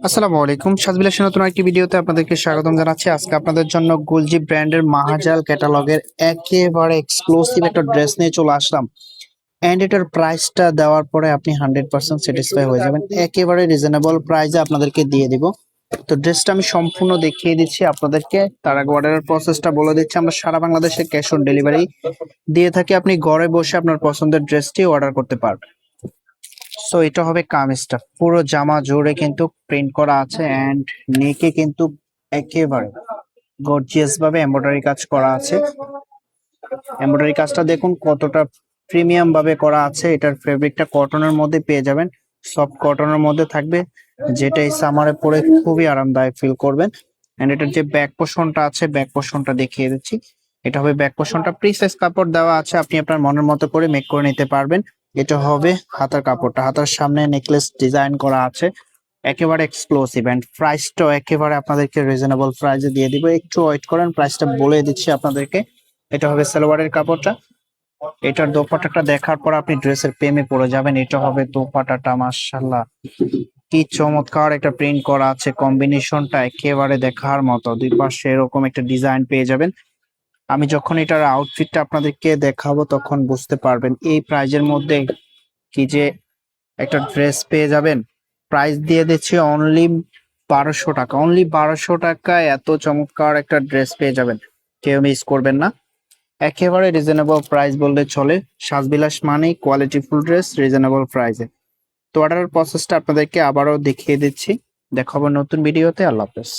আসসালামু আলাইকুম, সাজবিলাসের নতুন একটি ভিডিওতে আপনাদেরকে স্বাগতম জানাচ্ছি। আজকে আপনাদের জন্য গুলজি ব্র্যান্ডের মাহাজাল ক্যাটালগের একেবারে এক্সক্লুসিভ একটা ড্রেস নিয়ে চলে আসলাম। এন্ড এটার প্রাইসটা দেওয়ার পরে আপনি 100% স্যাটিসফাই হয়ে যাবেন। একেবারে রিজনেবল প্রাইসে আপনাদেরকে দিয়ে দিব। তো ড্রেসটা আমি সম্পূর্ণ দেখিয়ে দিচ্ছি আপনাদেরকে। তার আগে অর্ডারের প্রসেসটা বলে দিচ্ছি। আমরা সারা বাংলাদেশে ক্যাশ অন ডেলিভারি দিয়ে থাকি। আপনি ঘরে বসে আপনার পছন্দের ড্রেসটি অর্ডার করতে পারবেন। সো এটা হবে কামিজটা, পুরো জামা জুড়ে কিন্তু প্রিন্ট করা আছে এন্ড নেকে কিন্তু একেবারে গর্জিয়াস ভাবে এমব্রয়ডারি কাজ করা আছে। এমব্রয়ডারি কাজটা দেখুন কতটা প্রিমিয়াম ভাবে করা আছে। এটার ফেব্রিকটা কটনের মধ্যে পেয়ে যাবেন, সফট কটনের মধ্যে থাকবে, যেটা এই সামারে পরে খুবই আরামদায়ক ফিল করবেন। এন্ড এটার যে ব্যাক পোর্শনটা আছে, ব্যাক পোর্শনটা দেখিয়ে দিচ্ছি। এটা হবে ব্যাক পোর্শনটা, প্রি সাইজ কাপড় দেওয়া আছে, আপনি আপনার মনের মতো করে মেক করে নিতে পারবেন। এটা হবে হাতার কাপড়টা, হাতার সামনে নেকলেস ডিজাইন করা আছে, একেবারে এক্সক্লুসিভ। এন্ড প্রাইসটাও একেবারে আপনাদেরকে রিজনেবল প্রাইসে দিয়ে দিব। একটু ওয়েট করেন, প্রাইসটা বলে দিচ্ছি আপনাদেরকে। এটা হবে সালোয়ারের কাপড়টা। এটার দোপাট্টাটা দেখার পর আপনি ড্রেসের প্রেমে পড়ে যাবেন। এটা হবে দোপাট্টাটা, মাশাআল্লাহ কি চমৎকার একটা প্রিন্ট করা আছে। কম্বিনেশনটা একেবারে দেখার মতো, দুই পাশে এরকম একটা ডিজাইন পেয়ে যাবেন। আমি যখন এটার আউটফিটটা আপনাদেরকে দেখাবো তখন বুঝতে পারবেন এই প্রাইজের মধ্যে কি যে একটা ড্রেস পেয়ে যাবেন। প্রাইস দিয়ে দিচ্ছি অনলি 1200 টাকা। অনলি 1200 টাকায় এত চমৎকার একটা ড্রেস পেয়ে যাবেন, কেউ মিস করবেন না। একেবারে রিজনেবল প্রাইস বললে চলে। সাজবিলাস মানেই কোয়ালিটি ফুল ড্রেস রিজনেবল প্রাইসে। তো অর্ডারের প্রসেসটা আপনাদেরকে আবারও দেখিয়ে দিচ্ছি। দেখাবো নতুন ভিডিওতে। আল্লাহ হাফেজ।